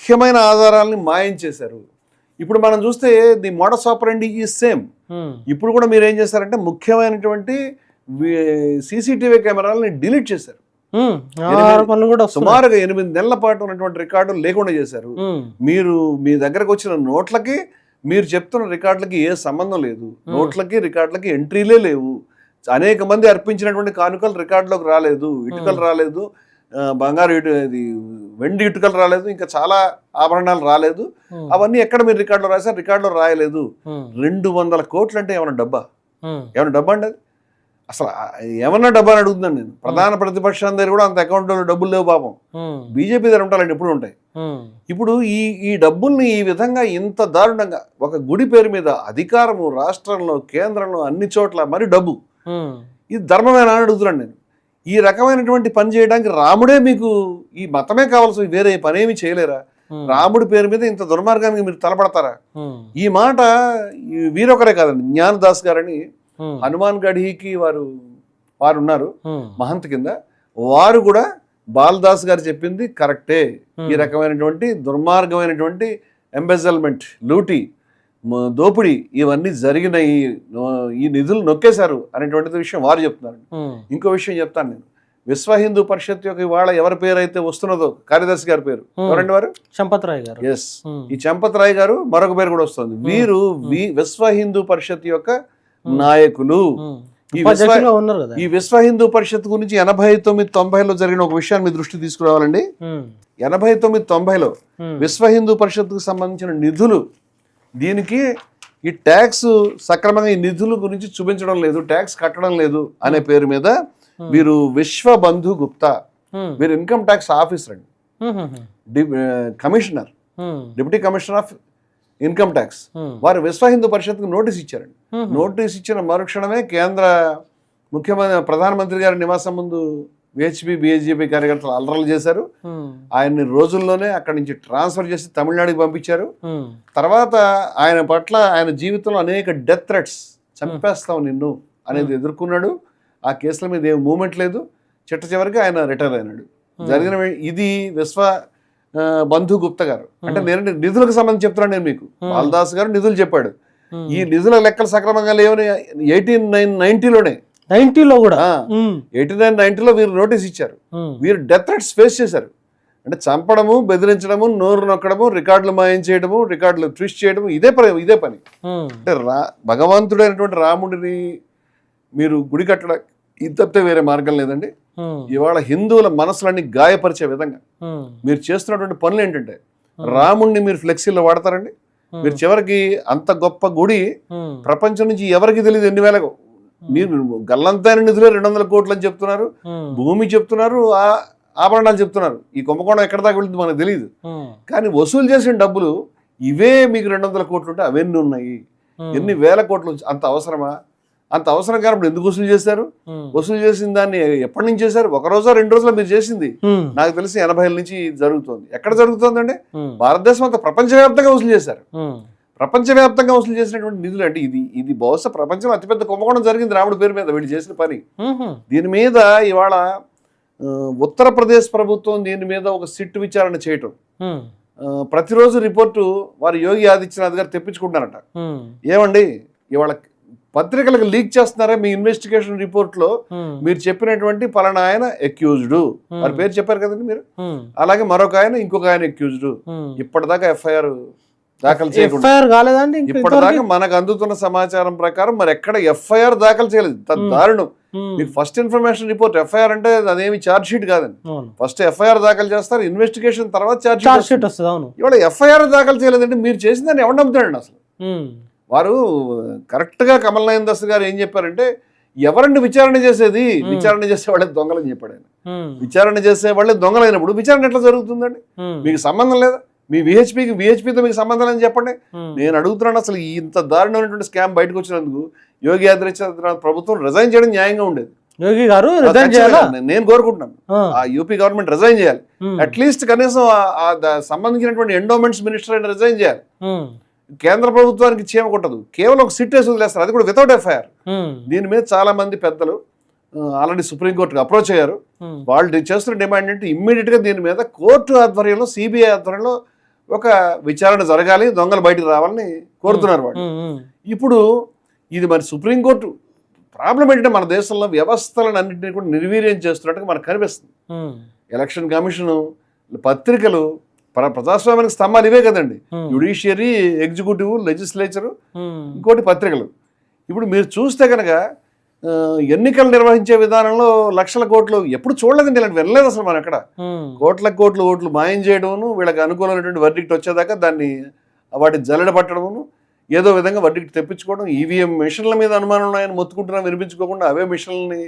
ముఖ్యమైన ఆధారాలని మాయం చేశారు. ఇప్పుడు మనం చూస్తే ది మోడస్ ఆపరెండి ఈజ్ సేమ్. ఇప్పుడు కూడా మీరు ఏం చేశారంటే ముఖ్యమైనటువంటి సీసీటీవీ కెమెరాలని డిలీట్ చేశారు. సుమారుగా 8 నెలల పాటు ఉన్నటువంటి రికార్డులు లేకుండా చేశారు. మీరు మీ దగ్గరకు వచ్చిన నోట్లకి మీరు చెప్తున్న రికార్డులకి ఏ సంబంధం లేదు. నోట్లకి రికార్డులకి ఎంట్రీలే లేవు. అనేక మంది అర్పించినటువంటి కానుకలు రికార్డులోకి రాలేదు, ఇటుకలు రాలేదు, బంగారు వెండి ఇటుకలు రాలేదు, ఇంకా చాలా ఆభరణాలు రాలేదు. అవన్నీ ఎక్కడ మీరు రికార్డులో రాశారు? రికార్డులో రాయలేదు. 200 కోట్లు అంటే ఏమైనా డబ్బా? ఏమైనా డబ్బా అండి అది? అసలు ఏమన్నా డబ్బా అని అడుగుతున్నాను నేను. ప్రధాన ప్రతిపక్షం దగ్గర కూడా అంత అకౌంట్లో డబ్బులు లేవు పాపం. బీజేపీ దగ్గర ఉంటారండి, ఎప్పుడు ఉంటాయి. ఇప్పుడు ఈ డబ్బుల్ని ఈ విధంగా ఇంత దారుణంగా ఒక గుడి పేరు మీద అధికారము రాష్ట్రంలో, కేంద్రంలో, అన్ని చోట్ల మరి డబ్బు, ఇది ధర్మమేనా అని అడుగుతున్నాను నేను. ఈ రకమైనటువంటి పని చేయడానికి రాముడే మీకు, ఈ మతమే కావాల్సి వేరే పనేమి చేయలేరా? రాముడి పేరు మీద ఇంత దుర్మార్గానికి మీరు తలపడతారా? ఈ మాట వీరొకరే కాదండి, జ్ఞానదాస్ గారని హనుమాన్ గఢీకి వారు ఉన్నారు మహంత్ కింద. వారు కూడా బాలదాస్ గారు చెప్పింది కరెక్టే. ఈ రకమైనటువంటి దుర్మార్గమైనటువంటి ఎంబెజల్మెంట్, లూటీ, దోపిడీ ఇవన్నీ జరిగిన ఈ నిధులు నొక్కేశారు అనేటువంటి విషయం వారు చెప్తున్నారు. ఇంకో విషయం చెప్తాను నేను. విశ్వ హిందూ పరిషత్ యొక్క ఇవాళ ఎవరి పేరు అయితే వస్తున్నదో, కార్యదర్శి గారి పేరు ఎవరండి వారు? చంపత్ రాయ్ గారు. ఎస్, ఈ చంపత్ రాయ్ గారు మరొక పేరు కూడా వస్తుంది. వీరు విశ్వ హిందూ పరిషత్ యొక్క నాయకులు. ఈ విశ్వ హిందూ పరిషత్ గురించి 89-90లో జరిగిన ఒక విషయాన్ని మీ దృష్టి తీసుకురావాలండి. 89-90లో విశ్వ హిందూ పరిషత్ కు సంబంధించిన నిధులు, దీనికి ఈ ట్యాక్స్ సక్రమంగా ఈ నిధుల గురించి చూపించడం లేదు, ట్యాక్స్ కట్టడం లేదు అనే పేరు మీద వీరు విశ్వబంధు గుప్తా, వీరు ఇన్కమ్ ట్యాక్స్ ఆఫీసర్ అండి, commissioner, deputy commissioner of income tax. వారు విశ్వ హిందూ పరిషత్కు నోటీస్ ఇచ్చారండి. నోటీస్ ఇచ్చిన మరుక్షణమే కేంద్ర ముఖ్యమంత్రి, ప్రధానమంత్రి గారి నివాసం ముందు విహెచ్పి బీజేపీ కార్యకర్తలు అల్లర్లు చేశారు. ఆయన్ని రోజుల్లోనే అక్కడి నుంచి ట్రాన్స్ఫర్ చేసి తమిళనాడుకి పంపించారు. తర్వాత ఆయన పట్ల, ఆయన జీవితంలో అనేక డెత్ థ్రెట్స్, చంపేస్తాం నిన్ను అనేది ఎదుర్కొన్నాడు. ఆ కేసుల మీద ఏం మూమెంట్ లేదు. చివరికి ఆయన రిటైర్ అయినాడు. జరిగిన ఇది విశ్వ బంధు గుప్తా గారు. అంటే నేను నిధులకు సంబంధించి చెప్తున్నాను నేను మీకు. బాలదాస్ గారు నిధులు చెప్పాడు. ఈ నిధుల లెక్కలు సక్రమంగా లేవని 1890లోనే, 90లో కూడా 89-90లో వీరు నోటీస్ ఇచ్చారు. వీరు డెత్ థ్రెట్స్ ఫేస్ చేశారు. అంటే చంపడము, బెదిరించడము, నోరు నొక్కడము, రికార్డులు మాయం చేయడము, రికార్డులు ట్విస్ట్ చేయడము, ఇదే పని. అంటే భగవంతుడైనటువంటి రాముడిని మీరు గుడి కట్టడం ఇది తప్పితే వేరే మార్గం లేదండి. ఇవాళ హిందువుల మనసులన్నీ గాయపరిచే విధంగా మీరు చేస్తున్నటువంటి పనులు ఏంటంటే, రాముడిని మీరు ఫ్లెక్సీలో వాడతారండి. మీరు చివరికి అంత గొప్ప గుడి ప్రపంచం నుంచి ఎవరికి తెలియదు ఎన్ని వేలకు. మీరు గల్లంతైన నిధులే 200 కోట్లు అని చెప్తున్నారు, భూమి చెప్తున్నారు, ఆభరణాలు చెప్తున్నారు. ఈ కుంభకోణం ఎక్కడ దాకా వెళ్తుంది మనకు తెలియదు. కానీ వసూలు చేసిన డబ్బులు ఇవే మీకు 200 కోట్లు ఉంటే అవన్నీ ఉన్నాయి. ఎన్ని వేల కోట్లు, అంత అవసరమా? అంత అవసరం కానప్పుడు ఎందుకు వసూలు చేశారు? వసూలు చేసిన దాన్ని ఎప్పటి నుంచి చేశారు? 1 రోజో 2 రోజులో మీరు చేసింది నాకు తెలిసి 80ల నుంచి జరుగుతుంది. ఎక్కడ జరుగుతుందండి? భారతదేశం అంతా ప్రపంచవ్యాప్తంగా వసూలు చేశారు. ప్రపంచవ్యాప్తంగా వసూలు చేసినటువంటి నిధులు అంటే ఇది బహుశా ప్రపంచంలో అతిపెద్ద కుంభకోణం జరిగింది రాముడి పేరు మీద వీళ్ళు చేసిన పని. దీని మీద ఇవాళ ఉత్తరప్రదేశ్ ప్రభుత్వం దీని మీద ఒక సిట్ విచారణ చేయటం, ప్రతిరోజు రిపోర్టు వారు యోగి ఆదిత్యనాథ్ గారు తెప్పించుకుంటున్నారట. ఏమండి ఇవాళ పత్రికలకు లీక్ చేస్తున్నారా మీ ఇన్వెస్టిగేషన్ రిపోర్ట్ లో మీరు చెప్పినటువంటి పలానా ఆయన అక్యూజ్డ్, వారి పేరు చెప్పారు కదండి మీరు, అలాగే మరొక ఆయన, ఇంకొక ఆయన అక్యూజ్డ్. ఇప్పటిదాకా ఎఫ్ఐఆర్ దాఖలు చేయకుండా, ఇప్పటిదాకా మనకు అందుతున్న సమాచారం ప్రకారం మరి ఎక్కడ ఎఫ్ఐఆర్ దాఖలు చేయలేదు. దారుణం. మీకు ఫస్ట్ ఇన్ఫర్మేషన్ రిపోర్ట్, ఎఫ్ఐఆర్ అంటే అదేమి ఛార్జ్ షీట్ కాదండి. ఫస్ట్ ఎఫ్ఐఆర్ దాఖలు చేస్తారు, ఇన్వెస్టిగేషన్ తర్వాత ఛార్జ్ షీట్ వస్తుంది. ఇవాళ ఎఫ్ఐఆర్ దాఖలు చేయలేదంటే మీరు చేసిన దాన్ని ఎవరు నమ్ముతాడండి అసలు? వారు కరెక్ట్ గా కమల్ నయన్ దాస్ గారు ఏం చెప్పారంటే, ఎవరండి విచారణ చేసేది? విచారణ చేసే వాళ్ళే దొంగలని చెప్పాడు ఆయన. విచారణ చేసే వాళ్ళే దొంగలైనప్పుడు విచారణ ఎట్లా జరుగుతుందండి? మీకు సంబంధం లేదా? మీ విహెచ్పితో మీకు సంబంధం అని చెప్పండి. నేను అడుగుతున్నాను, అసలు ఇంత దారుణమైనటువంటి స్కామ్ బయటకు వచ్చినందుకు యోగి ఆదిత్యనాథ్ ప్రభుత్వం రిజైన్ చేయడం న్యాయంగా ఉండేది. యోగి గారు నేను కోరుకుంటున్నాను, ఆ యూపీ గవర్నమెంట్ రిజైన్ చేయాలి. అట్లీస్ట్ కనీసం సంబంధించినటువంటి ఎండోమెంట్స్ మినిస్టర్ అయినా రిజైన్ చేయాలి. కేంద్ర ప్రభుత్వానికి చీమ కొట్టదు, కేవలం ఒక సిట్ వేసి వదిలేస్తారు, అది కూడా వితౌట్ ఎఫ్ఐఆర్. దీని మీద చాలా మంది పెద్దలు ఆల్రెడీ సుప్రీంకోర్టుకు అప్రోచ్ అయ్యారు. వాళ్ళు చేస్తున్న డిమాండ్ అంటే ఇమ్మీడియట్ గా దీని మీద కోర్టు ఆధ్వర్యంలో, సిబిఐ ఆధ్వర్యంలో ఒక విచారణ జరగాలి, దొంగలు బయటకు రావాలని కోరుతున్నారు వాళ్ళు. ఇప్పుడు ఇది మరి సుప్రీంకోర్టు ప్రాబ్లం ఏంటంటే మన దేశంలో వ్యవస్థలను అన్నింటినీ కూడా నిర్వీర్యం చేస్తున్నట్టుగా మనకు కనిపిస్తుంది. ఎలక్షన్ కమిషను, పత్రికలు, ప్రజాస్వామ్యానికి స్తంభాలు ఇవే కదండి. జ్యుడిషియరీ, ఎగ్జిక్యూటివ్, లెజిస్లేచరు, ఇంకోటి పత్రికలు. ఇప్పుడు మీరు చూస్తే కనుక ఎన్నికలు నిర్వహించే విధానంలో లక్షల కోట్లు ఎప్పుడు చూడలేదండి, ఇలాంటి వెళ్ళలేదు అసలు. మనం ఎక్కడ కోట్ల ఓట్లు మాయం చేయడమును, వీళ్ళకి అనుకూలమైనటువంటి వర్డిక్ట్ వచ్చేదాకా దాన్ని వాటిని జల్లెడ పట్టడమును, ఏదో విధంగా వర్డిక్ట్ తెప్పించుకోవడం, ఈవీఎం మిషన్ల మీద అనుమానం ఉన్నాయని మొత్తుకుంటున్నా వినిపించుకోకుండా అవే మిషన్లని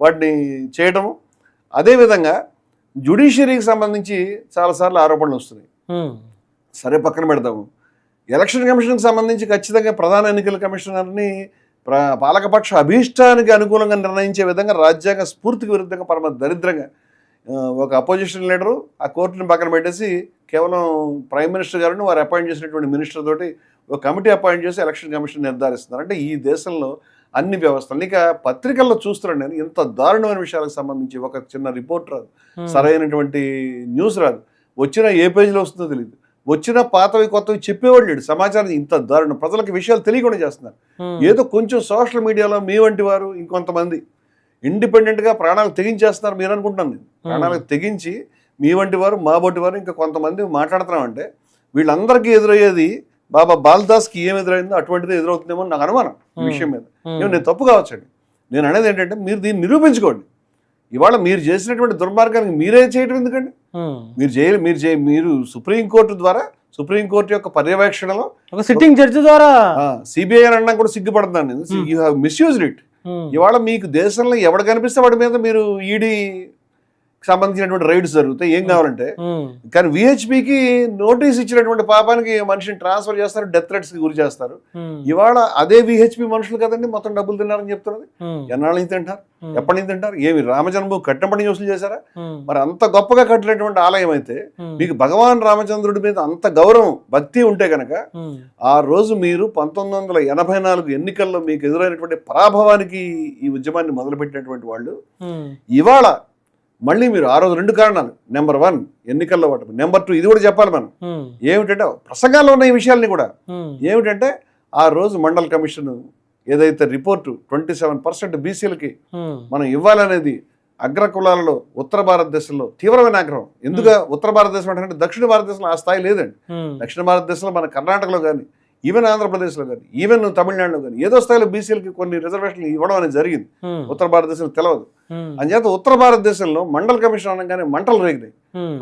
వాటిని చేయడము. అదేవిధంగా జ్యుడిషియరీకి సంబంధించి చాలాసార్లు ఆరోపణలు వస్తున్నాయి. సరే పక్కన పెడతాము. ఎలక్షన్ కమిషన్కి సంబంధించి ఖచ్చితంగా ప్రధాన ఎన్నికల కమిషనర్ని పాలకపక్ష అభీష్టానికి అనుకూలంగా నిర్ణయించే విధంగా రాజ్యాంగ స్ఫూర్తికి విరుద్ధంగా పరమ దరిద్రంగా ఒక అపోజిషన్ లీడరు ఆ కోర్టుని పక్కన పెట్టేసి కేవలం ప్రైమ్ మినిస్టర్ గారిని వారు అపాయింట్ చేసినటువంటి మినిస్టర్ తోటి ఒక కమిటీ అపాయింట్ చేసి ఎలక్షన్ కమిషన్ నిర్ధారిస్తున్నారు. అంటే ఈ దేశంలో అన్ని వ్యవస్థలు, ఇక పత్రికల్లో చూస్తున్నాను నేను ఇంత దారుణమైన విషయాలకు సంబంధించి ఒక చిన్న రిపోర్ట్ రాదు, సరైనటువంటి న్యూస్ రాదు, వచ్చిన ఏ పేజీలో వస్తుందో తెలియదు, వచ్చిన పాతవి కొత్తవి చెప్పేవాళ్ళు లేడు. సమాచారం ఇంత దారుణం, ప్రజలకు విషయాలు తెలియకుండా చేస్తున్నారు. ఏదో కొంచెం సోషల్ మీడియాలో మీ వంటి వారు ఇంకొంతమంది ఇండిపెండెంట్గా ప్రాణాలు తెగించేస్తున్నారు మీరు అనుకుంటున్నాను. నేను ప్రాణాలకు తెగించి మీ వంటి వారు, మా వంటి వారు, ఇంకా కొంతమంది మాట్లాడుతున్నామంటే వీళ్ళందరికీ ఎదురయ్యేది బాబా బాలదాస్కి ఏం ఎదురైందో అటువంటిది ఎదురవుతుందేమో నాకు అనుమానం ఈ విషయం మీద. నేను తప్పు కావచ్చండి. నేను అనేది ఏంటంటే మీరు దీన్ని నిరూపించుకోండి. ఇవాళ మీరు చేసినటువంటి దుర్మార్గానికి మీరే చేయటం ఎందుకండి? మీరు సుప్రీంకోర్టు ద్వారా, సుప్రీంకోర్టు యొక్క పర్యవేక్షణలో ఒక సిట్టింగ్ జడ్జి ద్వారా సిబిఐ అనడం కూడా సిగ్గుపడుతున్నాను. You have misused it. ఇవాళ మీకు దేశంలో ఎవడు కనిపిస్తే వాడి మీద మీరు ఈడీ సంబంధించినటువంటి రైడ్స్ జరుగుతాయి, ఏం కావాలంటే. కానీ విహెచ్పికి నోటీస్ ఇచ్చినటువంటి పాపానికి మనిషిని ట్రాన్స్ఫర్ చేస్తారు, డెత్ థ్రెట్స్ కి గురి చేస్తారు. ఇవాళ అదే విహెచ్పి మనుషులు కదండి మొత్తం డబ్బులు తిన్నారని చెప్తున్నది. ఎన్నాళ్ళ నుంచి తింటారు, ఎప్పటి నుంచి తింటారు? ఏమి రామజన్మభూమి కట్టినప్పటి వసూలు చేశారా? మరి అంత గొప్పగా కట్టినటువంటి ఆలయం అయితే మీకు భగవాన్ రామచంద్రుడి మీద అంత గౌరవం, భక్తి ఉంటే కనుక ఆ రోజు మీరు 1984 ఎన్నికల్లో మీకు ఎదురైనటువంటి పరాభవానికి ఈ ఉద్యమాన్ని మొదలుపెట్టినటువంటి వాళ్ళు ఇవాళ మళ్ళీ మీరు ఆ రోజు 2 కారణాలు. నెంబర్ 1 ఎన్నికల్లో ఓటమి, నెంబర్ 2 ఇది కూడా చెప్పాలి మనం ఏమిటంటే ప్రసంగాల్లో ఉన్న ఈ విషయాల్ని కూడా ఏమిటంటే ఆ రోజు మండల్ కమిషన్ ఏదైతే రిపోర్టు 27% బీసీలకి మనం ఇవ్వాలనేది అగ్ర కులాలలో ఉత్తర భారతదేశంలో తీవ్రమైన ఆగ్రహం. ఎందుకు ఉత్తర భారతదేశం అంటే దక్షిణ భారతదేశంలో ఆ స్థాయి లేదండి. దక్షిణ భారతదేశంలో మన కర్ణాటకలో కానీ, ఈవెన్ ఆంధ్రప్రదేశ్లో కానీ, ఈవెన్ తమిళనాడులో కానీ ఏదో స్థాయిలో బీసీలకి కొన్ని రిజర్వేషన్లు ఇవ్వడం అనేది జరిగింది. ఉత్తర భారతదేశంలో తెలియదు. అంచేత ఉత్తర భారతదేశంలో మండల్ కమిషన్ అనగానే మంటలు రేగినాయి.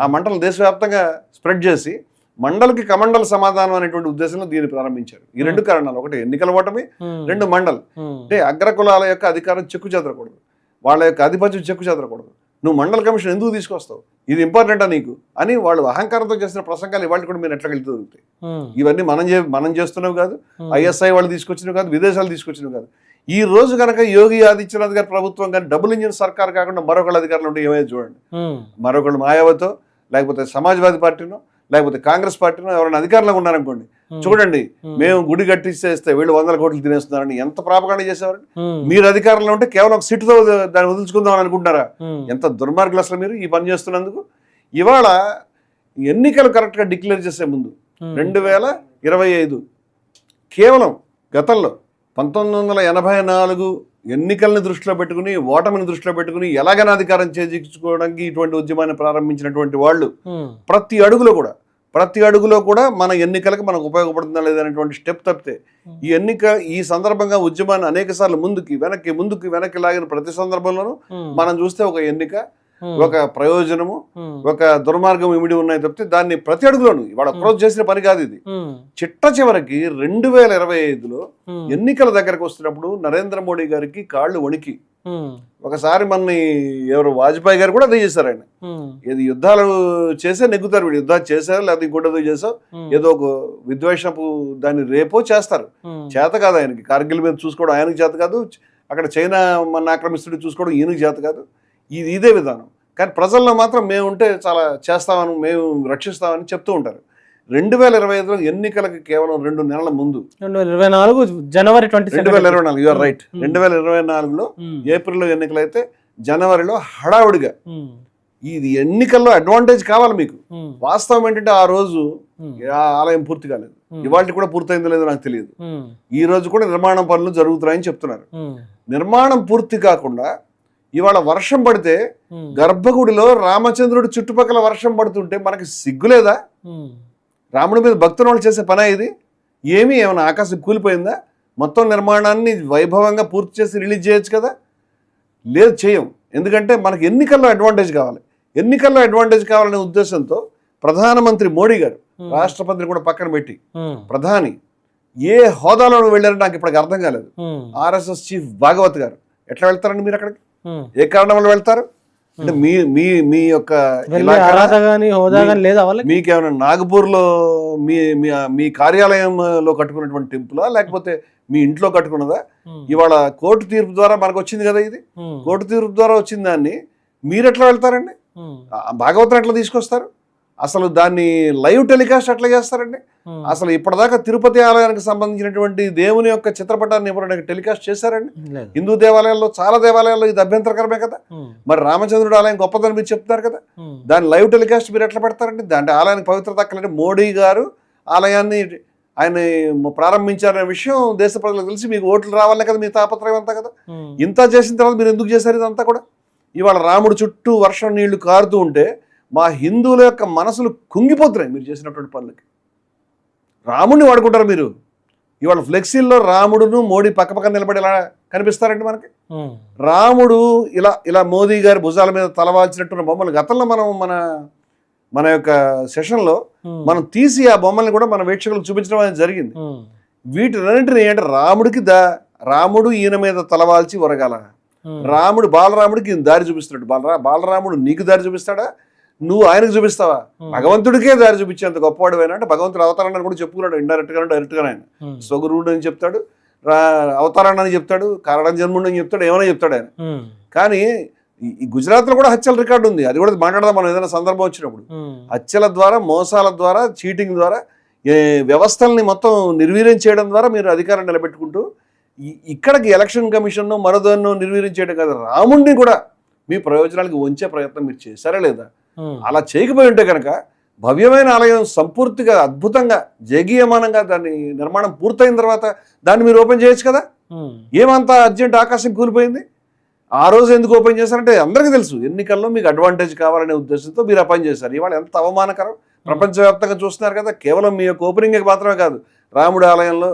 ఆ మంటలు దేశవ్యాప్తంగా స్ప్రెడ్ చేసి మండలికి కమండల్ సమాధానం అనేటువంటి ఉద్దేశంలో దీన్ని ప్రారంభించారు. ఈ 2 కారణాలు, ఒకటి ఎన్నికల ఓటమి, 2 మండల్. అంటే అగ్రకులాల యొక్క అధికారం చెక్కు చెదరకూడదు, వాళ్ళ యొక్క ఆధిపత్యం చెక్కు చెదరకూడదు. నువ్వు మండల కమిషన్ ఎందుకు తీసుకొస్తావు, ఇది ఇంపార్టెంటా నీకు అని వాళ్ళు అహంకారంతో చేసిన ప్రసంగాలు ఇవాళ కూడా మీరు ఎట్లా వెళ్తుంది. ఇవన్నీ మనం చేస్తున్నావు కాదు, ఐఎస్ఐ వాళ్ళు తీసుకొచ్చినవి కాదు, విదేశాలు తీసుకొచ్చినవి కాదు. ఈ రోజు కనుక యోగి ఆదిత్యనాథ్ గారి ప్రభుత్వం కానీ డబుల్ ఇంజిన్ సర్కార్ కాకుండా మరొకళ్ళ అధికారులు ఉంటే ఏమైనా చూడండి. మరొకళ్ళు మాయావతో, లేకపోతే సమాజ్వాదీ పార్టీనో, లేకపోతే కాంగ్రెస్ పార్టీనో ఎవరైనా అధికారంలో ఉన్నారనుకోండి, చూడండి మేము గుడి కట్టిస్తే వీళ్ళు 100 కోట్లు తినేస్తున్నారని ఎంత ప్రాపకాండ చేసేవారండి. మీరు అధికారంలో ఉంటే కేవలం ఒక సీటుతో దాన్ని వదులుచుకుందాం అని అనుకుంటారా? ఎంత దుర్మార్గులు అసలు మీరు ఈ పని చేస్తున్నందుకు. ఇవాళ ఎన్నికలు కరెక్ట్గా డిక్లేర్ చేసే ముందు 2025 కేవలం గతంలో 1984 ఎన్నికల్ని దృష్టిలో పెట్టుకుని, ఓటమిని దృష్టిలో పెట్టుకుని ఎలాగైనా అధికారం చేజించుకోవడానికి ఇటువంటి ఉద్యమాన్ని ప్రారంభించినటువంటి వాళ్ళు ప్రతి అడుగులో కూడా మన ఎన్నికలకు మనకు ఉపయోగపడుతుందా లేదనేటువంటి స్టెప్ తప్పితే ఈ సందర్భంగా ఉద్యమాన్ని అనేక సార్లు ముందుకి వెనక్కి లాగిన ప్రతి సందర్భంలోనూ మనం చూస్తే ఒక ఎన్నిక, ఒక ప్రయోజనము, ఒక దుర్మార్గం ఇమిడి ఉన్నాయి తప్పితే దాన్ని ప్రతి అడుగులోను ఇవాళ అప్రోచ్ చేసిన పని కాదు ఇది. చిట్ట చివరికి 2025లో ఎన్నికల దగ్గరకు వస్తున్నప్పుడు నరేంద్ర మోడీ గారికి కాళ్ళు వణికి ఒకసారి మనని ఎవరు వాజ్పేయి గారు కూడా అదే చేశారు. ఆయన ఏది యుద్ధాలు చేసే నెగ్గుతారు, వీడు యుద్ధాలు చేశారు లేకపోతే ఇంకోటేదో చేసావు, ఏదో ఒక విద్వేషపు దాన్ని రేపో చేస్తారు. చేత కాదు ఆయనకి, కార్గిల్ మీద చూసుకోవడం ఆయనకి చేత కాదు, అక్కడ చైనా మన ఆక్రమిస్తుడు చూసుకోవడం ఈయనకి చేత కాదు. ఇదే విధానం. కానీ ప్రజల్లో మాత్రం మేము ఉంటే చాలా చేస్తామని, మేము రక్షిస్తామని చెప్తూ ఉంటారు. 2025లో ఎన్నికలకు కేవలం 2 నెలల ముందు 2024 జనవరి 2024 యూఆర్ రైట్ 2024లో ఏప్రిల్లో ఎన్నికలైతే జనవరిలో హడావుడిగా ఇది ఎన్నికల్లో అడ్వాంటేజ్ కావాలి మీకు. వాస్తవం ఏంటంటే ఆ రోజు ఆ ఆలయం పూర్తి కాలేదు, ఇవాళ కూడా పూర్తయిందో లేదో నాకు తెలియదు. ఈ రోజు కూడా నిర్మాణ పనులు జరుగుతున్నాయని చెప్తున్నారు. నిర్మాణం పూర్తి కాకుండా ఇవాళ వర్షం పడితే గర్భగుడిలో రామచంద్రుడి చుట్టుపక్కల వర్షం పడుతుంటే మనకి సిగ్గులేదా? రాముడి మీద భక్తుల వాళ్ళు చేసే పని ఇది ఏమైనా ఆకాశం కూలిపోయిందా? మొత్తం నిర్మాణాన్ని వైభవంగా పూర్తి చేసి రిలీజ్ చేయొచ్చు కదా. లేదు, చేయం. ఎందుకంటే మనకి ఎన్నికల్లో అడ్వాంటేజ్ కావాలి. ఎన్నికల్లో అడ్వాంటేజ్ కావాలనే ఉద్దేశంతో ప్రధానమంత్రి మోడీ గారు, రాష్ట్రపతిని కూడా పక్కన పెట్టి ప్రధాని ఏ హోదాలో వెళ్ళారో నాకు ఇప్పటికి అర్థం కాలేదు. ఆర్ఎస్ఎస్ చీఫ్ భాగవత్ గారు ఎట్లా వెళ్తారండి మీరు అక్కడికి? ఏ కారణం వల్ల వెళ్తారు? అంటే మీ యొక్క మీకేమైనా నాగపూర్లో మీ కార్యాలయంలో కట్టుకున్నటువంటి టెంపులా, లేకపోతే మీ ఇంట్లో కట్టుకున్నదా? ఇవాళ కోర్టు తీర్పు ద్వారా మనకు వచ్చింది కదా, ఇది కోర్టు తీర్పు ద్వారా వచ్చిన దాన్ని మీరు ఎట్లా వెళ్తారండి? భాగవతం ఎట్లా తీసుకొస్తారు? అసలు దాన్ని లైవ్ టెలికాస్ట్ ఎట్లా చేస్తారండి? అసలు ఇప్పటిదాకా తిరుపతి ఆలయానికి సంబంధించినటువంటి దేవుని యొక్క చిత్రపటాన్ని ఎప్పుడైనా టెలికాస్ట్ చేశారండి? హిందూ దేవాలయాల్లో చాలా దేవాలయాల్లో ఇది అభ్యంతరకరమే కదా. మరి రామచంద్రుడు ఆలయం గొప్పదని మీరు చెప్తున్నారు కదా, దాని లైవ్ టెలికాస్ట్ మీరు ఎట్లా పెడతారండి? దాంట్లో ఆలయానికి పవిత్రత అక్కలంటే మోడీ గారు ఆలయాన్ని ఆయన ప్రారంభించారనే విషయం దేశ ప్రజలకు తెలిసి మీకు ఓట్లు రావాలనే కదా మీ తాపత్రయం అంతా కదా. ఇంత చేసిన తర్వాత మీరు ఎందుకు చేశారు ఇదంతా కూడా? ఇవాళ రాముడు చుట్టూ వర్షం నీళ్లు కారుతూ ఉంటే మా హిందువుల యొక్క మనసులు కుంగిపోతున్నాయి మీరు చేసినటువంటి పనులకి. రాముడిని వాడుకుంటారు మీరు. ఇవాళ ఫ్లెక్సీల్లో రాముడును మోడీ పక్కపక్క నిలబడి ఎలా కనిపిస్తారండి మనకి? రాముడు ఇలా మోదీ గారి భుజాల మీద తలవాల్చినట్టున్న బొమ్మలు గతంలో మన యొక్క సెషన్లో మనం తీసి ఆ బొమ్మల్ని కూడా మన వీక్షకులకు చూపించడం అనేది జరిగింది. వీటినన్నింటినీ అంటే రాముడు ఈయన మీద తలవాల్చి వరగాల, బాలరాముడికి ఈయన దారి చూపిస్తున్నాడు. బాలరాముడు నీకు దారి చూపిస్తాడా? నువ్వు ఆయనకు చూపిస్తావా? భగవంతుడికే దారి చూపించేంత గొప్పవాడు అయినా అంటే భగవంతుడు అవతారాన్ని కూడా చెప్పుకున్నాడు. డైరెక్ట్ గా ఆయన స్వగురుడు అని చెప్తాడు, అవతారాన్ని అని చెప్తాడు, కారణం జన్ముడు అని చెప్తాడు, ఏమైనా చెప్తాడు ఆయన. కానీ ఈ గుజరాత్ లో కూడా హత్యల రికార్డు ఉంది. అది కూడా మాట్లాడదాం మనం ఏదైనా సందర్భం వచ్చినప్పుడు. హత్యల ద్వారా, మోసాల ద్వారా, చీటింగ్ ద్వారా, వ్యవస్థల్ని మొత్తం నిర్వీర్యం చేయడం ద్వారా మీరు అధికారం నిలబెట్టుకుంటూ ఇక్కడికి ఎలక్షన్ కమిషన్ మరోదాన్ని నిర్వీర్యం చేయడం కాదు, రాముడిని కూడా మీ ప్రయోజనాలకు వంచే ప్రయత్నం మీరు చేశారా లేదా? అలా చేయకపోయి ఉంటే కనుక భవ్యమైన ఆలయం సంపూర్తిగా అద్భుతంగా జగీయమానంగా దాన్ని నిర్మాణం పూర్తయిన తర్వాత దాన్ని మీరు ఓపెన్ చేయొచ్చు కదా. ఏమంతా అర్జెంట్ ఆకాశం కూలిపోయింది? ఆ రోజు ఎందుకు ఓపెన్ చేశారంటే అందరికీ తెలుసు ఎన్నికల్లో మీకు అడ్వాంటేజ్ కావాలనే ఉద్దేశంతో మీరు ఆ పని చేశారు. ఇవాళ ఎంత అవమానకరం ప్రపంచవ్యాప్తంగా చూస్తున్నారు కదా. కేవలం మీ యొక్క ఓపెనింగ్ మాత్రమే కాదు, రాముడి ఆలయంలో